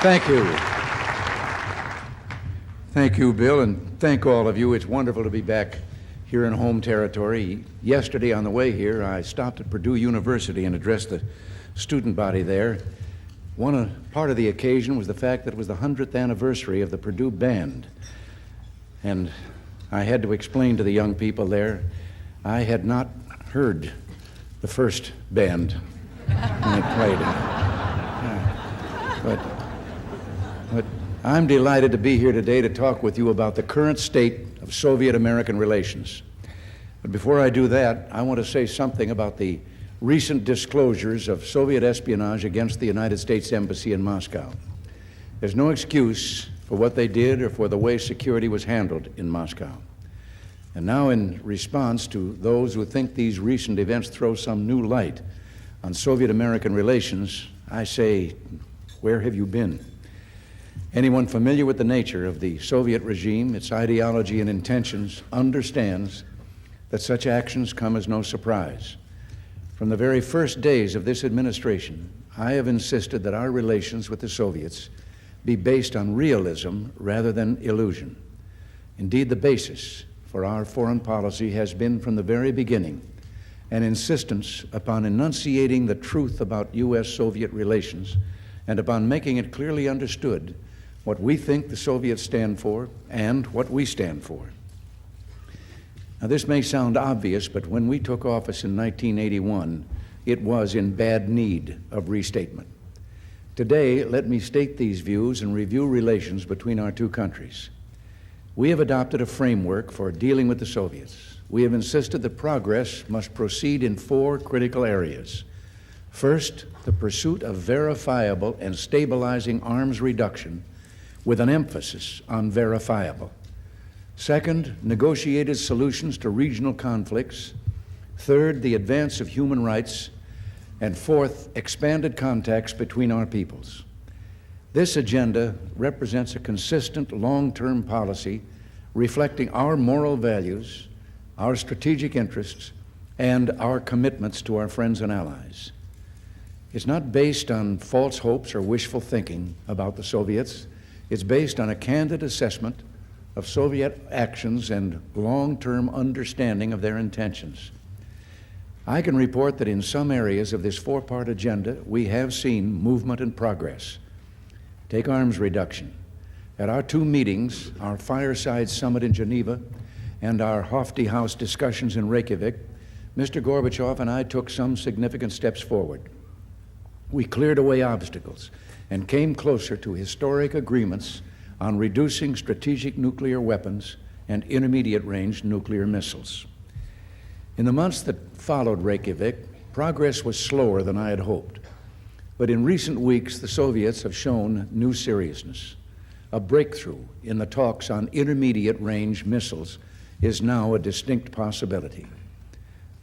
Thank you. Thank you, Bill, and thank all of you. It's wonderful to be back here in home territory. Yesterday on the way here, I stopped at Purdue University and addressed the student body there. Part of the occasion was the fact that it was the 100th anniversary of the Purdue Band. And I had to explain to the young people there, I had not heard the first band when it played. But I'm delighted to be here today to talk with you about the current state of Soviet-American relations. But before I do that, I want to say something about the recent disclosures of Soviet espionage against the United States Embassy in Moscow. There's no excuse for what they did or for the way security was handled in Moscow. And now, in response to those who think these recent events throw some new light on Soviet-American relations, I say, where have you been? Anyone familiar with the nature of the Soviet regime, its ideology and intentions, understands that such actions come as no surprise. From the very first days of this administration, I have insisted that our relations with the Soviets be based on realism rather than illusion. Indeed, the basis for our foreign policy has been from the very beginning an insistence upon enunciating the truth about U.S. Soviet relations and upon making it clearly understood what we think the Soviets stand for and what we stand for. Now, this may sound obvious, but when we took office in 1981, it was in bad need of restatement. Today, let me state these views and review relations between our two countries. We have adopted a framework for dealing with the Soviets. We have insisted that progress must proceed in 4 critical areas. First, the pursuit of verifiable and stabilizing arms reduction with an emphasis on verifiable. Second, negotiated solutions to regional conflicts. Third, the advance of human rights. And fourth, expanded contacts between our peoples. This agenda represents a consistent long-term policy reflecting our moral values, our strategic interests, and our commitments to our friends and allies. It's not based on false hopes or wishful thinking about the Soviets. It's based on a candid assessment of Soviet actions and long-term understanding of their intentions. I can report that in some areas of this 4-part agenda, we have seen movement and progress. Take arms reduction. At our 2 meetings, our fireside summit in Geneva and our Hofty House discussions in Reykjavik, Mr. Gorbachev and I took some significant steps forward. We cleared away obstacles and came closer to historic agreements on reducing strategic nuclear weapons and intermediate-range nuclear missiles. In the months that followed Reykjavik, progress was slower than I had hoped. But in recent weeks, the Soviets have shown new seriousness. A breakthrough in the talks on intermediate-range missiles is now a distinct possibility.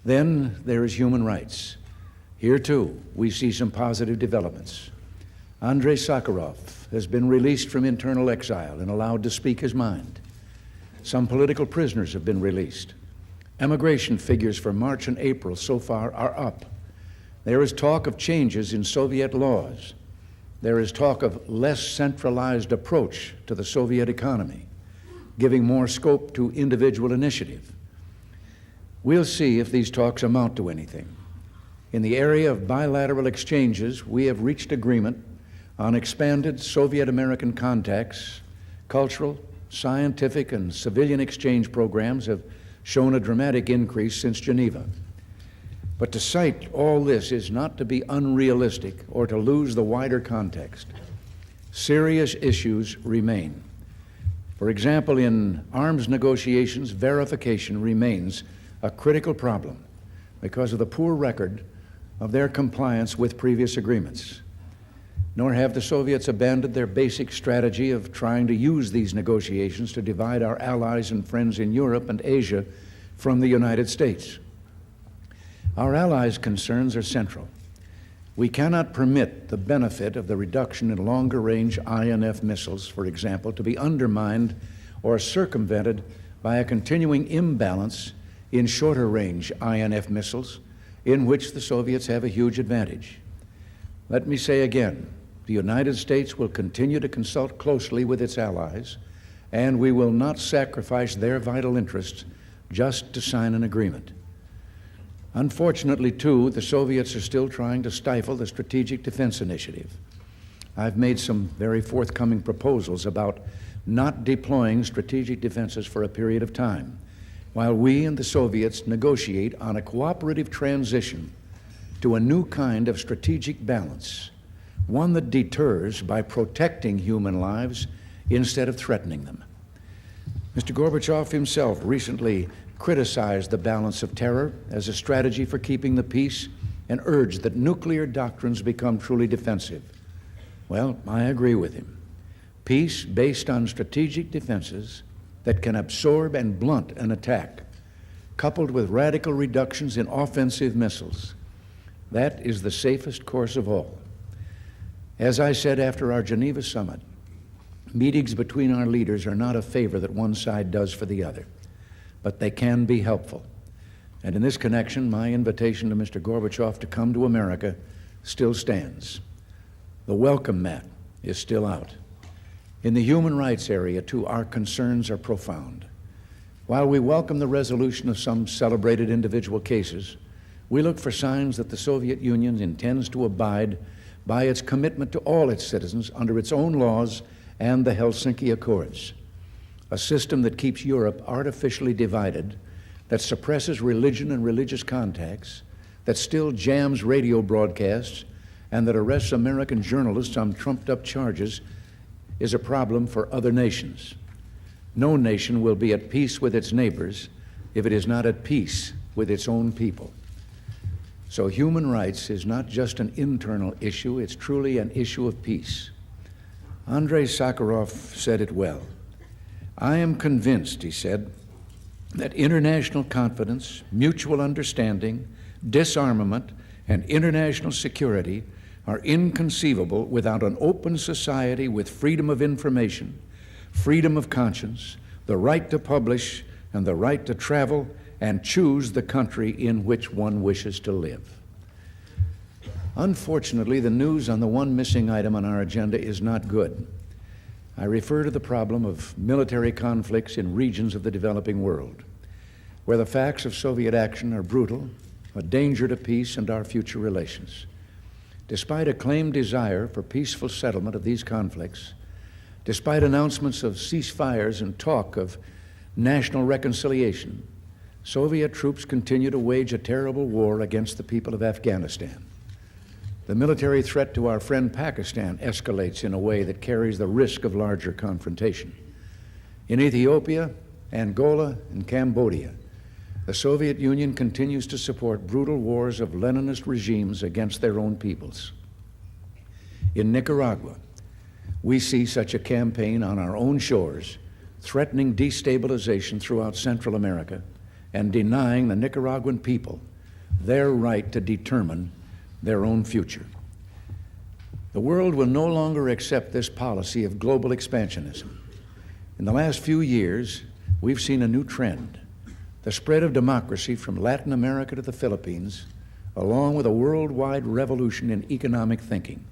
Then there is human rights. Here, too, we see some positive developments. Andrei Sakharov has been released from internal exile and allowed to speak his mind. Some political prisoners have been released. Emigration figures for March and April so far are up. There is talk of changes in Soviet laws. There is talk of less centralized approach to the Soviet economy, giving more scope to individual initiative. We'll see if these talks amount to anything. In the area of bilateral exchanges, we have reached agreement on expanded Soviet-American contacts. Cultural, scientific, and civilian exchange programs have shown a dramatic increase since Geneva. But to cite all this is not to be unrealistic or to lose the wider context. Serious issues remain. For example, in arms negotiations, verification remains a critical problem because of the poor record of their compliance with previous agreements. Nor have the Soviets abandoned their basic strategy of trying to use these negotiations to divide our allies and friends in Europe and Asia from the United States. Our allies' concerns are central. We cannot permit the benefit of the reduction in longer-range INF missiles, for example, to be undermined or circumvented by a continuing imbalance in shorter-range INF missiles, in which the Soviets have a huge advantage. Let me say again, The United States will continue to consult closely with its allies, and we will not sacrifice their vital interests just to sign an agreement. Unfortunately, too, the Soviets are still trying to stifle the Strategic Defense Initiative. I've made some very forthcoming proposals about not deploying strategic defenses for a period of time, while we and the Soviets negotiate on a cooperative transition to a new kind of strategic balance, one that deters by protecting human lives instead of threatening them. Mr. Gorbachev himself recently criticized the balance of terror as a strategy for keeping the peace and urged that nuclear doctrines become truly defensive. Well, I agree with him. Peace based on strategic defenses that can absorb and blunt an attack, coupled with radical reductions in offensive missiles, that is the safest course of all. As I said after our Geneva summit, meetings between our leaders are not a favor that one side does for the other, but they can be helpful. And in this connection, my invitation to Mr. Gorbachev to come to America still stands. The welcome mat is still out. In the human rights area, too, our concerns are profound. While we welcome the resolution of some celebrated individual cases, we look for signs that the Soviet Union intends to abide by its commitment to all its citizens under its own laws and the Helsinki Accords, a system that keeps Europe artificially divided, that suppresses religion and religious contacts, that still jams radio broadcasts, and that arrests American journalists on trumped-up charges, is a problem for other nations. No nation will be at peace with its neighbors if it is not at peace with its own people. So human rights is not just an internal issue, it's truly an issue of peace. Andrei Sakharov said it well. I am convinced, he said, that international confidence, mutual understanding, disarmament, and international security are inconceivable without an open society with freedom of information, freedom of conscience, the right to publish, and the right to travel and choose the country in which one wishes to live. Unfortunately, the news on the one missing item on our agenda is not good. I refer to the problem of military conflicts in regions of the developing world, where the facts of Soviet action are brutal, a danger to peace and our future relations. Despite a claimed desire for peaceful settlement of these conflicts, despite announcements of ceasefires and talk of national reconciliation, Soviet troops continue to wage a terrible war against the people of Afghanistan. The military threat to our friend Pakistan escalates in a way that carries the risk of larger confrontation. In Ethiopia, Angola, and Cambodia, the Soviet Union continues to support brutal wars of Leninist regimes against their own peoples. In Nicaragua, we see such a campaign on our own shores, threatening destabilization throughout Central America and denying the Nicaraguan people their right to determine their own future. The world will no longer accept this policy of global expansionism. In the last few years, we've seen a new trend, the spread of democracy from Latin America to the Philippines, along with a worldwide revolution in economic thinking,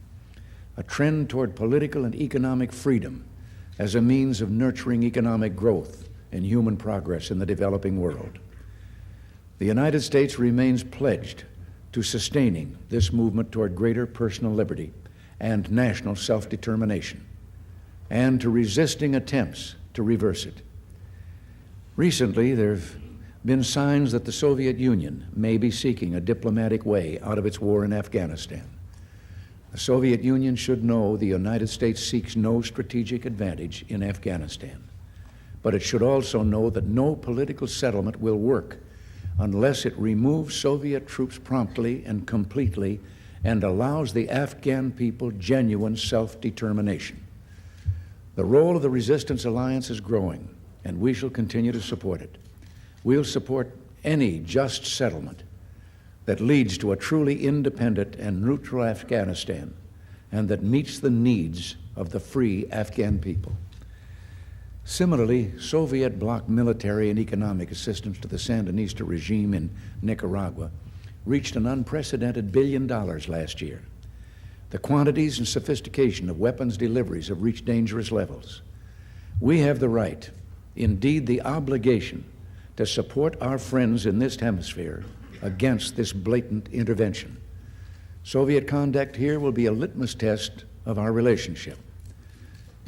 a trend toward political and economic freedom as a means of nurturing economic growth and human progress in the developing world. The United States remains pledged to sustaining this movement toward greater personal liberty and national self-determination, and to resisting attempts to reverse it. Recently, there have been signs that the Soviet Union may be seeking a diplomatic way out of its war in Afghanistan. The Soviet Union should know the United States seeks no strategic advantage in Afghanistan, but it should also know that no political settlement will work unless it removes Soviet troops promptly and completely and allows the Afghan people genuine self-determination. The role of the Resistance Alliance is growing, and we shall continue to support it. We'll support any just settlement that leads to a truly independent and neutral Afghanistan and that meets the needs of the free Afghan people. Similarly, Soviet bloc military and economic assistance to the Sandinista regime in Nicaragua reached an unprecedented $1 billion last year. The quantities and sophistication of weapons deliveries have reached dangerous levels. We have the right, indeed the obligation, to support our friends in this hemisphere against this blatant intervention. Soviet conduct here will be a litmus test of our relationship.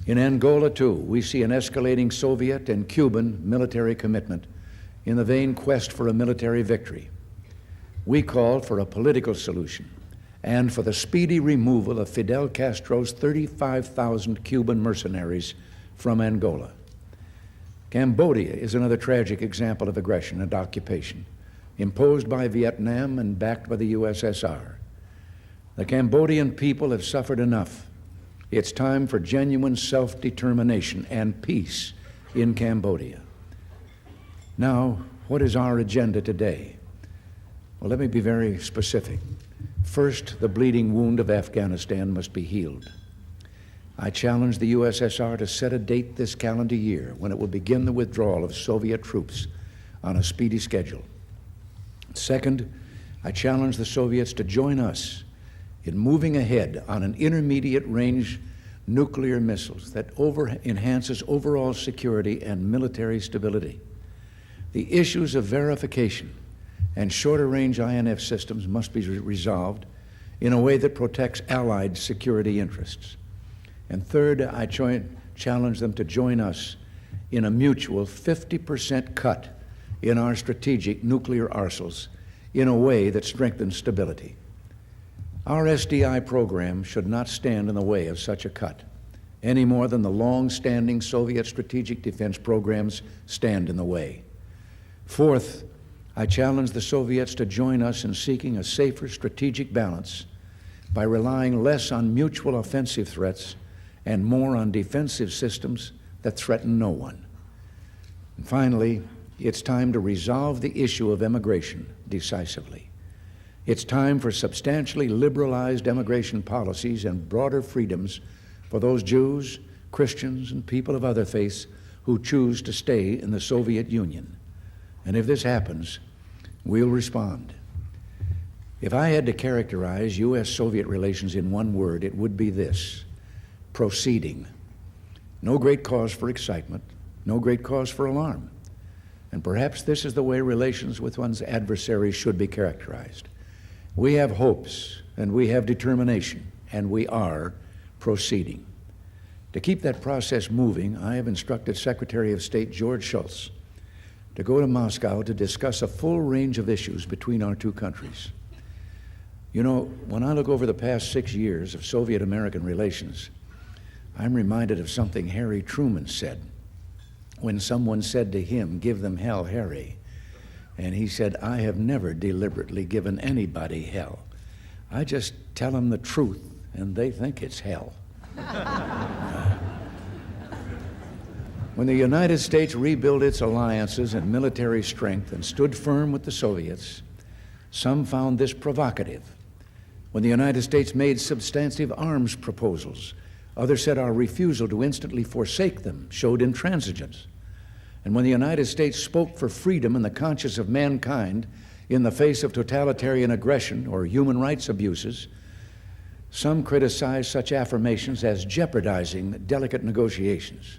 In Angola, too, we see an escalating Soviet and Cuban military commitment in the vain quest for a military victory. We called for a political solution and for the speedy removal of Fidel Castro's 35,000 Cuban mercenaries from Angola. Cambodia is another tragic example of aggression and occupation, imposed by Vietnam and backed by the USSR. The Cambodian people have suffered enough. It's time for genuine self-determination and peace in Cambodia. Now, what is our agenda today? Well, let me be very specific. First, the bleeding wound of Afghanistan must be healed. I challenge the USSR to set a date this calendar year when it will begin the withdrawal of Soviet troops on a speedy schedule. Second, I challenge the Soviets to join us in moving ahead on an intermediate range nuclear missiles that enhances overall security and military stability. The issues of verification and shorter range INF systems must be resolved in a way that protects allied security interests. And third, I challenge them to join us in a mutual 50% cut in our strategic nuclear arsenals in a way that strengthens stability. Our SDI program should not stand in the way of such a cut, any more than the long-standing Soviet strategic defense programs stand in the way. Fourth, I challenge the Soviets to join us in seeking a safer strategic balance by relying less on mutual offensive threats and more on defensive systems that threaten no one. And finally, it's time to resolve the issue of immigration decisively. It's time for substantially liberalized immigration policies and broader freedoms for those Jews, Christians, and people of other faiths who choose to stay in the Soviet Union. And if this happens, we'll respond. If I had to characterize U.S.-Soviet relations in one word, it would be this: proceeding. No great cause for excitement, no great cause for alarm. And perhaps this is the way relations with one's adversaries should be characterized. We have hopes, and we have determination, and we are proceeding. To keep that process moving, I have instructed Secretary of State George Shultz to go to Moscow to discuss a full range of issues between our two countries. You know, when I look over the past 6 years of Soviet-American relations, I'm reminded of something Harry Truman said when someone said to him, "Give them hell, Harry." And he said, "I have never deliberately given anybody hell. I just tell them the truth, and they think it's hell." When the United States rebuilt its alliances and military strength and stood firm with the Soviets, some found this provocative. When the United States made substantive arms proposals, others said our refusal to instantly forsake them showed intransigence. And when the United States spoke for freedom in the conscience of mankind in the face of totalitarian aggression or human rights abuses, some criticized such affirmations as jeopardizing delicate negotiations.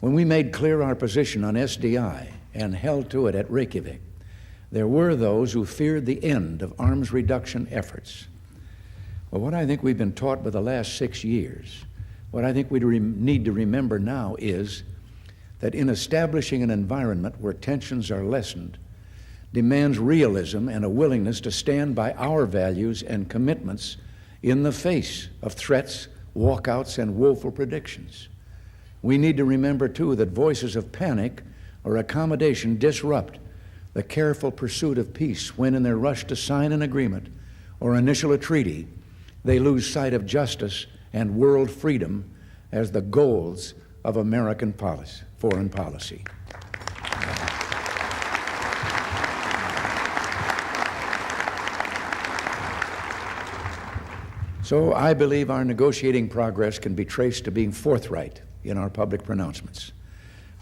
When we made clear our position on SDI and held to it at Reykjavik, there were those who feared the end of arms reduction efforts. Well, what I think we've been taught for the last 6 years, what I think we need to remember now is that in establishing an environment where tensions are lessened demands realism and a willingness to stand by our values and commitments in the face of threats, walkouts, and woeful predictions. We need to remember, too, that voices of panic or accommodation disrupt the careful pursuit of peace when, in their rush to sign an agreement or initial a treaty, they lose sight of justice and world freedom as the goals of American foreign policy. So I believe our negotiating progress can be traced to being forthright in our public pronouncements.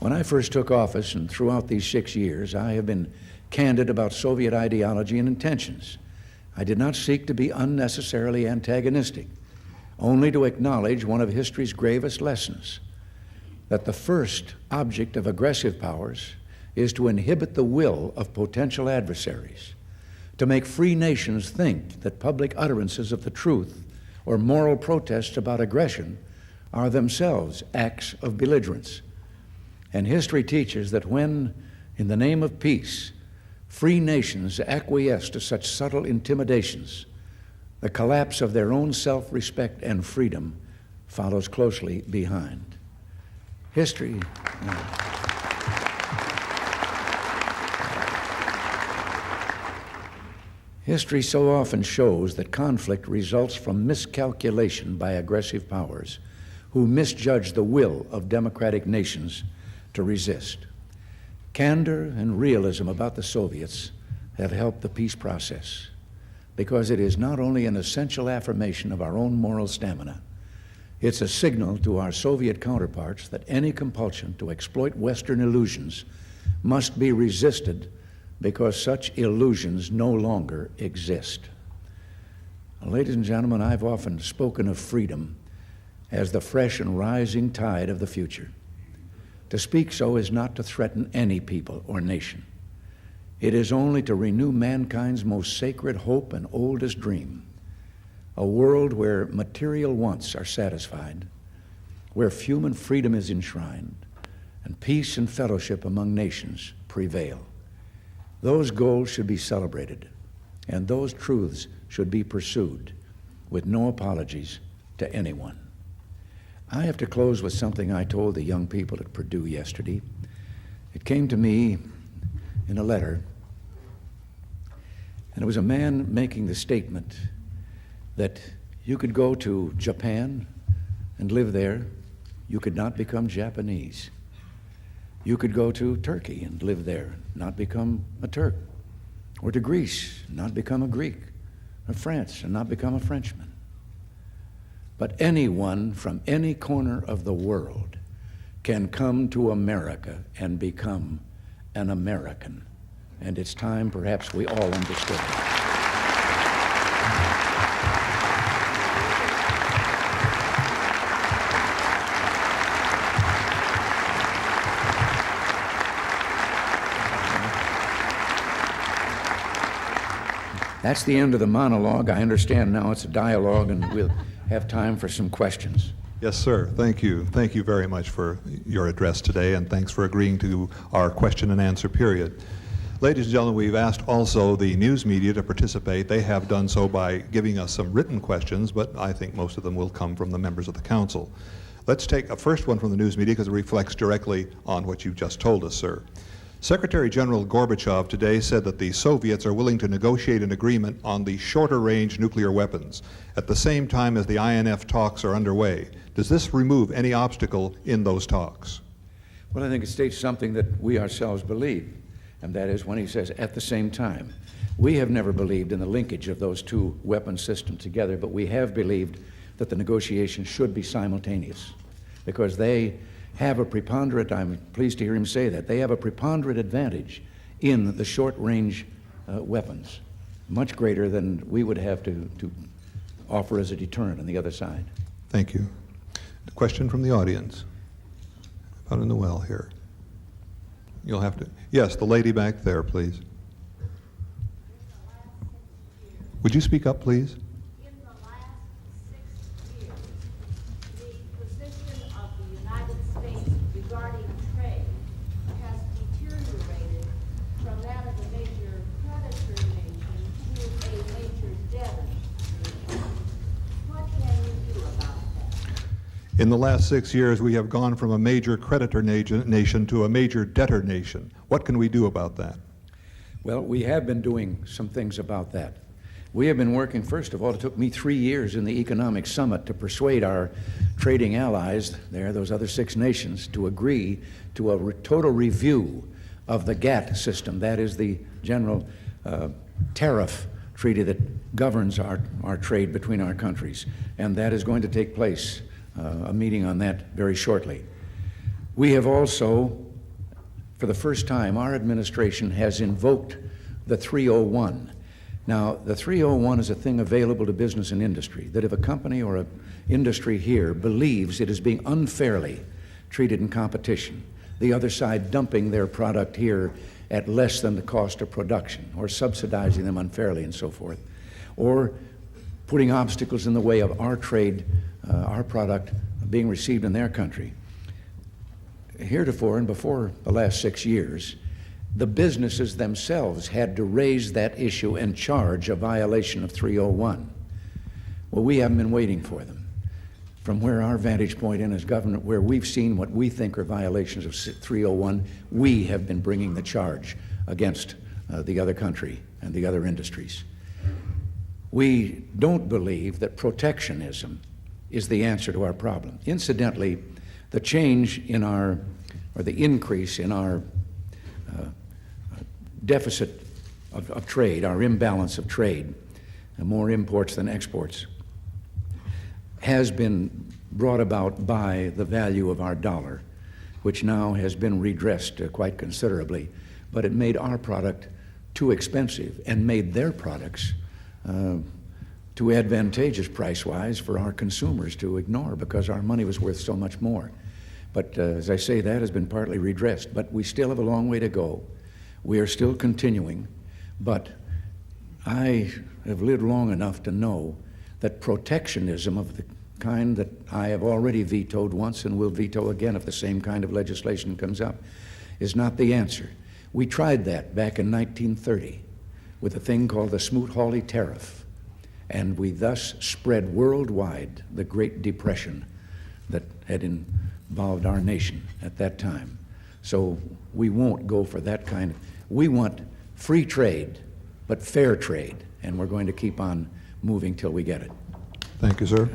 When I first took office and throughout these 6 years, I have been candid about Soviet ideology and intentions, I did not seek to be unnecessarily antagonistic, only to acknowledge one of history's gravest lessons, that the first object of aggressive powers is to inhibit the will of potential adversaries, to make free nations think that public utterances of the truth or moral protests about aggression are themselves acts of belligerence. And history teaches that when, in the name of peace, free nations acquiesce to such subtle intimidations, the collapse of their own self-respect and freedom follows closely behind. History so often shows that conflict results from miscalculation by aggressive powers who misjudge the will of democratic nations to resist. Candor and realism about the Soviets have helped the peace process, because it is not only an essential affirmation of our own moral stamina, it's a signal to our Soviet counterparts that any compulsion to exploit Western illusions must be resisted, because such illusions no longer exist. Ladies and gentlemen, I've often spoken of freedom as the fresh and rising tide of the future. To speak so is not to threaten any people or nation. It is only to renew mankind's most sacred hope and oldest dream, a world where material wants are satisfied, where human freedom is enshrined, and peace and fellowship among nations prevail. Those goals should be celebrated, and those truths should be pursued with no apologies to anyone. I have to close with something I told the young people at Purdue yesterday. It came to me in a letter, and it was a man making the statement that you could go to Japan and live there, you could not become Japanese. You could go to Turkey and live there, not become a Turk, or to Greece, not become a Greek, or France, and not become a Frenchman. But anyone from any corner of the world can come to America and become an American. And it's time perhaps we all understood that. That's the end of the monologue. I understand now it's a dialogue, and we'll have time for some questions. Yes, sir. Thank you. Thank you very much for your address today, and thanks for agreeing to our question and answer period. Ladies and gentlemen, we've asked also the news media to participate. They have done so by giving us some written questions, but I think most of them will come from the members of the council. Let's take a first one from the news media because it reflects directly on what you just told us, sir. Secretary General Gorbachev today said that the Soviets are willing to negotiate an agreement on the shorter-range nuclear weapons at the same time as the INF talks are underway. Does this remove any obstacle in those talks? Well, I think it states something that we ourselves believe, and that is when he says at the same time. We have never believed in the linkage of those two weapon systems together, but we have believed that the negotiations should be simultaneous, because they have a preponderant, I'm pleased to hear him say that, they have a preponderant advantage in the short-range weapons, much greater than we would have to offer as a deterrent on the other side. Thank you. A question from the audience. Out in the well here. You'll have to, yes, the lady back there, please. Would you speak up, please? In the last 6 years, we have gone from a major creditor nation to a major debtor nation. What can we do about that? Well, we have been doing some things about that. We have been working, first of all, it took me 3 years in the economic summit to persuade our trading allies there, those other 6 nations, to agree to a total review of the GATT system. That is the general tariff treaty that governs our trade between our countries. And that is going to take place, a meeting on that very shortly. We have also, for the first time, our administration has invoked the 301. Now, the 301 is a thing available to business and industry, that if a company or an industry here believes it is being unfairly treated in competition, the other side dumping their product here at less than the cost of production, or subsidizing them unfairly and so forth, or putting obstacles in the way of our trade, our product being received in their country. Heretofore and before the last 6 years, the businesses themselves had to raise that issue and charge a violation of 301. Well, we haven't been waiting for them. From where our vantage point in as government, where we've seen what we think are violations of 301, we have been bringing the charge against the other country and the other industries. We don't believe that protectionism is the answer to our problem. Incidentally, the change in our, or the increase in our deficit of trade, our imbalance of trade, more imports than exports, has been brought about by the value of our dollar, which now has been redressed quite considerably. But it made our product too expensive and made their products too advantageous price-wise for our consumers to ignore, because our money was worth so much more. But as I say, that has been partly redressed, but we still have a long way to go. We are still continuing, but I have lived long enough to know that protectionism of the kind that I have already vetoed once and will veto again if the same kind of legislation comes up is not the answer. We tried that back in 1930 with a thing called the Smoot-Hawley tariff, and we thus spread worldwide the Great Depression that had involved our nation at that time. So we won't go for that kind of, we want free trade, but fair trade, and we're going to keep on moving till we get it. Thank you, sir.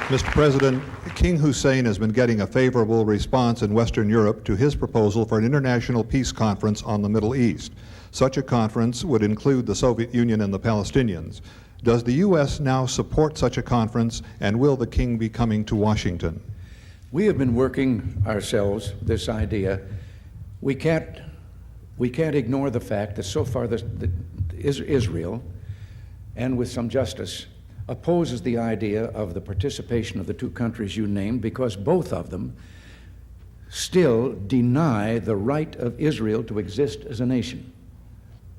Mr. President, King Hussein has been getting a favorable response in Western Europe to his proposal for an international peace conference on the Middle East. Such a conference would include the Soviet Union and the Palestinians. Does the U.S. now support such a conference, and will the King be coming to Washington? We have been working ourselves this idea. We can't ignore the fact that so far Israel, and with some justice, opposes the idea of the participation of the two countries you named, because both of them still deny the right of Israel to exist as a nation.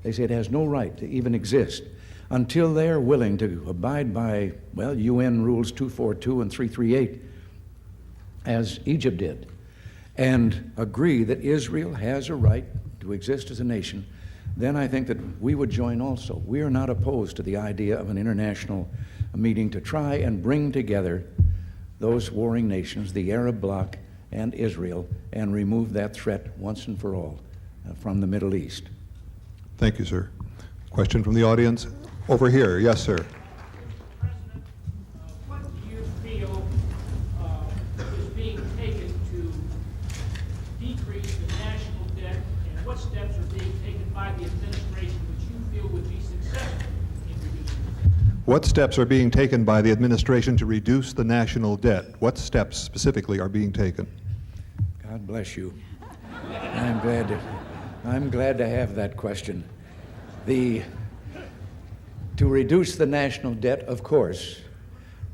They say it has no right to even exist until they are willing to abide by, well, UN rules 242 and 338, as Egypt did, and agree that Israel has a right to exist as a nation. Then I think that we would join also. We are not opposed to the idea of an international meeting to try and bring together those warring nations, the Arab bloc and Israel, and remove that threat once and for all from the Middle East. Thank you, sir. Question from the audience? Over here. Yes, sir. Mr. President, what do you feel is being taken to decrease the national debt, and what steps are being taken by the administration which you feel would be successful in reducing it? What steps are being taken by the administration to reduce the national debt? What steps specifically are being taken? God bless you. I'm glad to have that question. To reduce the national debt, of course,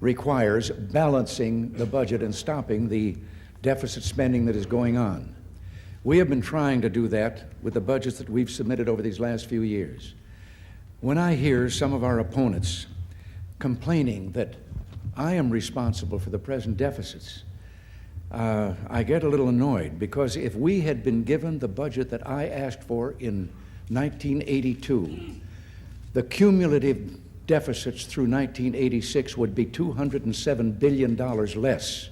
requires balancing the budget and stopping the deficit spending that is going on. We have been trying to do that with the budgets that we've submitted over these last few years. When I hear some of our opponents complaining that I am responsible for the present deficits, I get a little annoyed, because if we had been given the budget that I asked for in 1982, the cumulative deficits through 1986 would be $207 billion less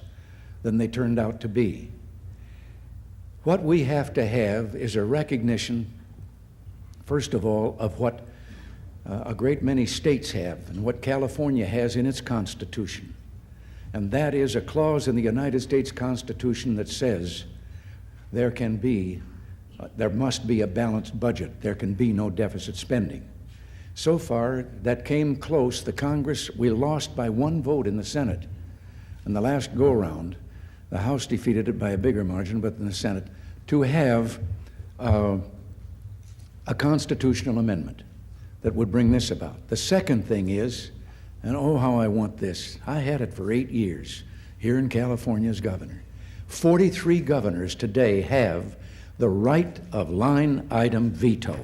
than they turned out to be. What we have to have is a recognition, first of all, of what a great many states have and what California has in its Constitution. And that is a clause in the United States Constitution that says there must be a balanced budget. There can be no deficit spending. So far, that came close. The Congress, we lost by one vote in the Senate. In the last go-around, the House defeated it by a bigger margin, but in the Senate, to have a constitutional amendment that would bring this about. The second thing is, and oh, how I want this, I had it for 8 years here in California as governor. 43 governors today have the right of line item veto.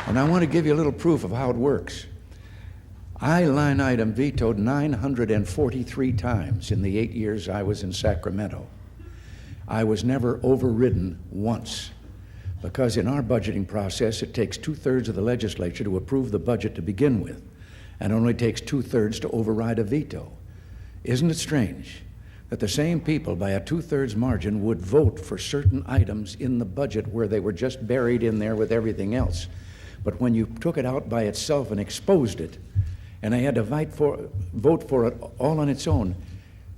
And I want to give you a little proof of how it works. I line item vetoed 943 times in the 8 years I was in Sacramento. I was never overridden once, because in our budgeting process, it takes 2/3 of the legislature to approve the budget to begin with, and only takes 2/3 to override a veto. Isn't it strange that the same people by a 2/3 margin would vote for certain items in the budget where they were just buried in there with everything else? But when you took it out by itself and exposed it, and they had to vote for it all on its own,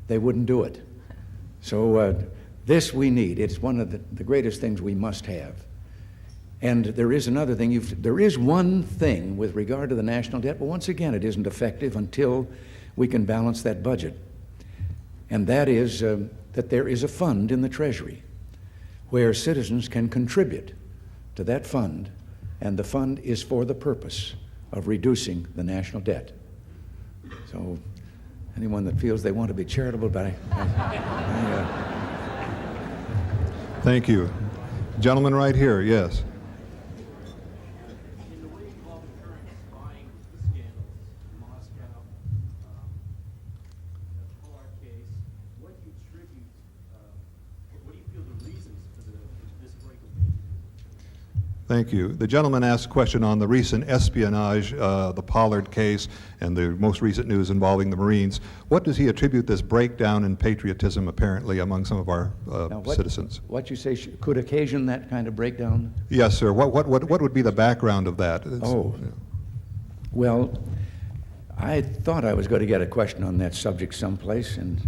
they wouldn't do it. So this we need. It's one of the greatest things we must have. And there is another thing. There is one thing with regard to the national debt, but once again, it isn't effective until we can balance that budget. And that is that there is a fund in the Treasury where citizens can contribute to that fund, and the fund is for the purpose of reducing the national debt. So anyone that feels they want to be charitable, Thank you. Gentleman right here, yes. In the wake of all the current spying scandals in Moscow, the Pollard case, what do you attribute, what do you feel the reasons for this breakaway? Thank you. The gentleman asked a question on the recent espionage, the Pollard case, and the most recent news involving the Marines. What does he attribute this breakdown in patriotism, apparently, among some of our citizens? What you say could occasion that kind of breakdown? Yes, sir. What would be the background of that? Well, I thought I was going to get a question on that subject someplace, and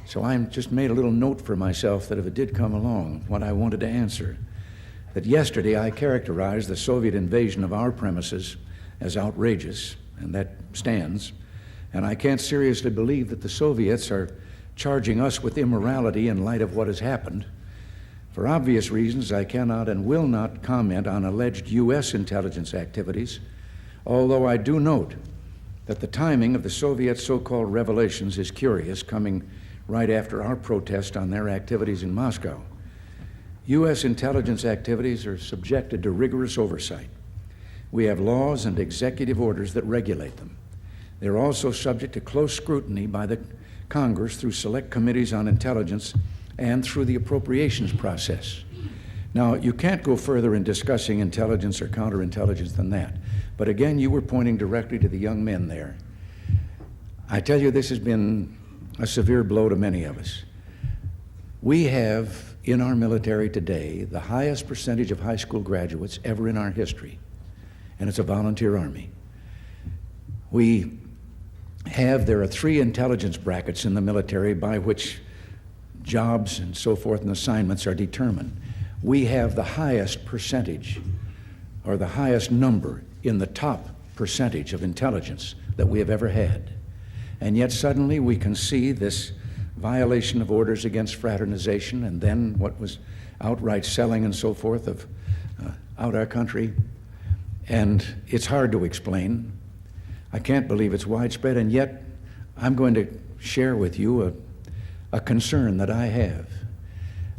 so I just made a little note for myself that if it did come along, what I wanted to answer. That yesterday I characterized the Soviet invasion of our premises as outrageous, and that stands. And I can't seriously believe that the Soviets are charging us with immorality in light of what has happened. For obvious reasons, I cannot and will not comment on alleged U.S. intelligence activities, although I do note that the timing of the Soviet so-called revelations is curious, coming right after our protest on their activities in Moscow. U.S. intelligence activities are subjected to rigorous oversight. We have laws and executive orders that regulate them. They're also subject to close scrutiny by the Congress through select committees on intelligence and through the appropriations process. Now, you can't go further in discussing intelligence or counterintelligence than that. But again, you were pointing directly to the young men there. I tell you, this has been a severe blow to many of us. We have in our military today the highest percentage of high school graduates ever in our history, and it's a volunteer army. There are 3 intelligence brackets in the military by which jobs and so forth and assignments are determined. We have the highest percentage, or the highest number in the top percentage of intelligence that we have ever had. And yet suddenly we can see this violation of orders against fraternization, and then what was outright selling and so forth of out our country. And it's hard to explain. I can't believe it's widespread, and yet I'm going to share with you a concern that I have.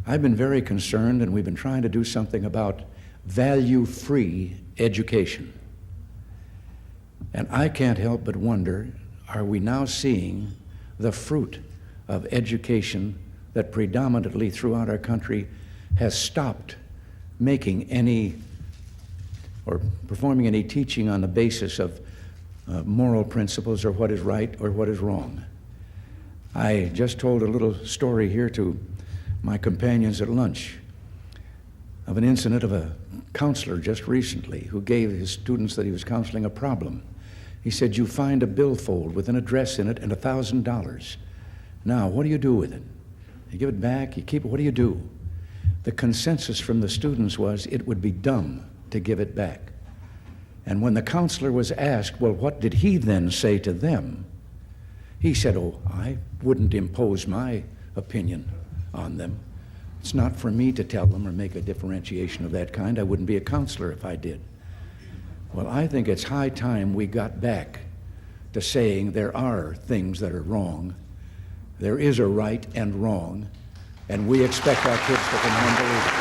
I've been very concerned, and we've been trying to do something about value-free education. And I can't help but wonder, are we now seeing the fruit of education that predominantly throughout our country has stopped making any or performing any teaching on the basis of moral principles or what is right or what is wrong? I just told a little story here to my companions at lunch of an incident of a counselor just recently who gave his students that he was counseling a problem. He said, you find a billfold with an address in it and $1,000. Now, what do you do with it? You give it back, you keep it, what do you do? The consensus from the students was it would be dumb to give it back. And when the counselor was asked, well, what did he then say to them? He said, "Oh, I wouldn't impose my opinion on them. It's not for me to tell them or make a differentiation of that kind. I wouldn't be a counselor if I did." Well, I think it's high time we got back to saying there are things that are wrong. There is a right and wrong, and we expect our kids to come home believe it.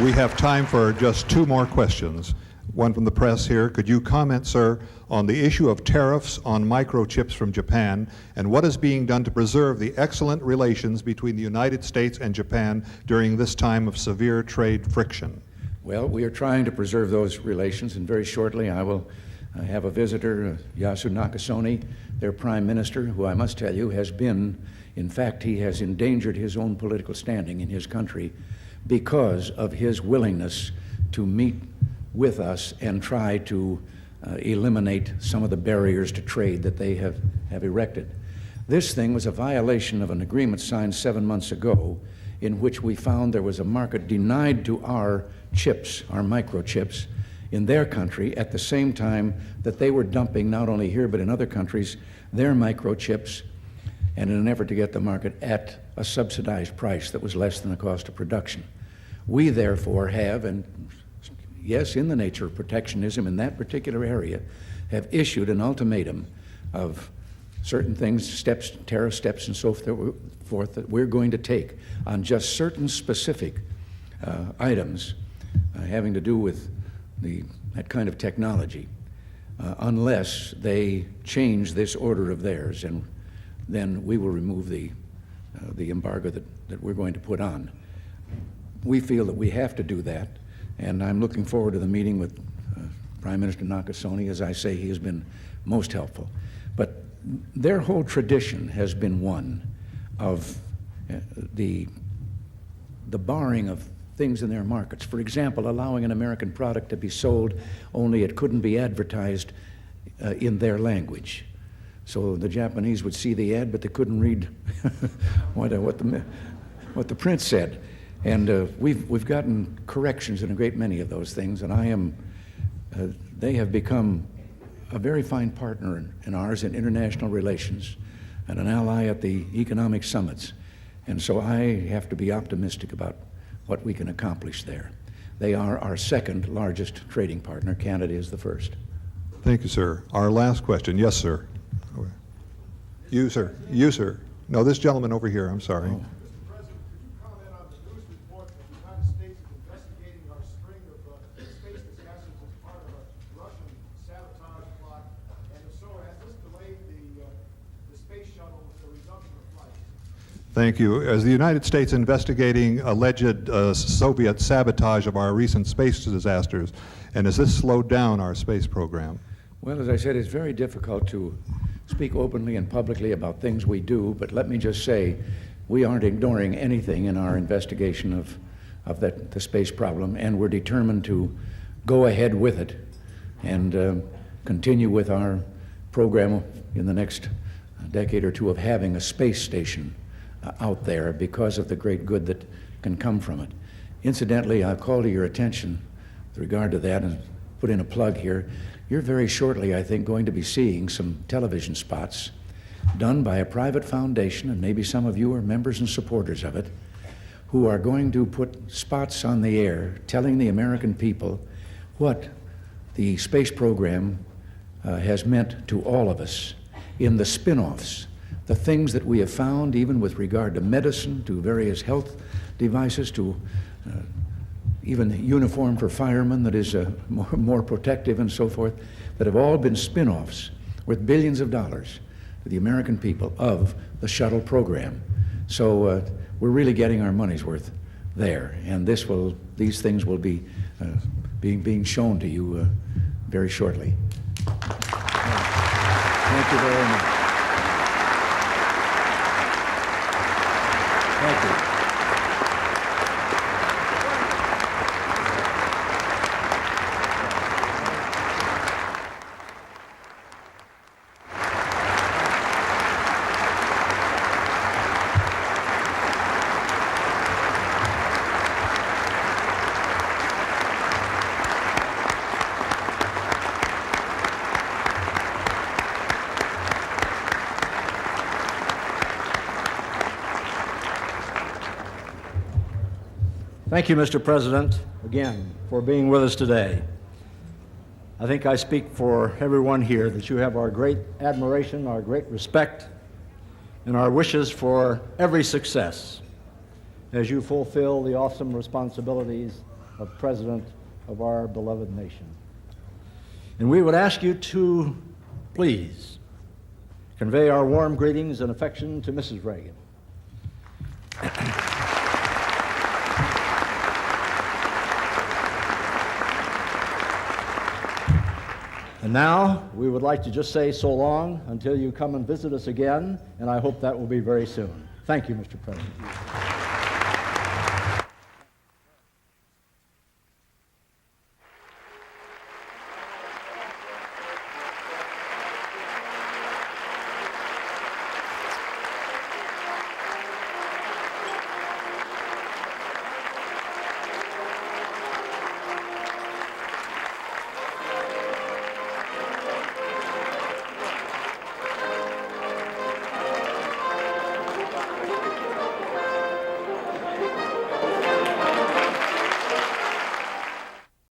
We have time for just two more questions. One from the press here. Could you comment, sir, on the issue of tariffs on microchips from Japan and what is being done to preserve the excellent relations between the United States and Japan during this time of severe trade friction? Well, we are trying to preserve those relations, and very shortly I will have a visitor, Yasu Nakasone, their prime minister, who I must tell you has been, in fact, he has endangered his own political standing in his country because of his willingness to meet with us and try to eliminate some of the barriers to trade that they have erected. This thing was a violation of an agreement signed 7 months ago in which we found there was a market denied to our chips, our microchips, in their country at the same time that they were dumping, not only here but in other countries, their microchips, and in an effort to get the market at a subsidized price that was less than the cost of production. We therefore have, and yes, in the nature of protectionism in that particular area, have issued an ultimatum of certain things, steps, tariff steps and so forth that we're going to take on just certain specific items having to do with that kind of technology, unless they change this order of theirs, and then we will remove the embargo that we're going to put on. We feel that we have to do that, and I'm looking forward to the meeting with Prime Minister Nakasone. As I say, he has been most helpful. But their whole tradition has been one of the barring of things in their markets. For example, allowing an American product to be sold, only it couldn't be advertised in their language. So the Japanese would see the ad, but they couldn't read what the print said. And we've gotten corrections in a great many of those things, and they have become a very fine partner in ours in international relations and an ally at the economic summits. And so I have to be optimistic about what we can accomplish there. They are our second largest trading partner. Canada is the first. Thank you, sir. Our last question. Yes, sir. You, sir. You, sir. No, this gentleman over here. I'm sorry. Oh. Thank you. Is the United States investigating alleged Soviet sabotage of our recent space disasters, and has this slowed down our space program? Well, as I said, it's very difficult to speak openly and publicly about things we do, but let me just say we aren't ignoring anything in our investigation of the space problem, and we're determined to go ahead with it and continue with our program in the next decade or two of having a space station out there because of the great good that can come from it. Incidentally, I'll call to your attention with regard to that and put in a plug here. You're very shortly, I think, going to be seeing some television spots done by a private foundation, and maybe some of you are members and supporters of it, who are going to put spots on the air telling the American people what the space program has meant to all of us in the spin-offs, the things that we have found, even with regard to medicine, to various health devices, to even uniform for firemen that is more protective and so forth, that have all been spin-offs worth billions of dollars to the American people of the shuttle program. So we're really getting our money's worth there, and these things will be being shown to you very shortly. Thank you very much. Thank you. Thank you, Mr. President, again, for being with us today. I think I speak for everyone here that you have our great admiration, our great respect, and our wishes for every success as you fulfill the awesome responsibilities of President of our beloved nation. And we would ask you to please convey our warm greetings and affection to Mrs. Reagan. And now, we would like to just say so long until you come and visit us again, and I hope that will be very soon. Thank you, Mr. President.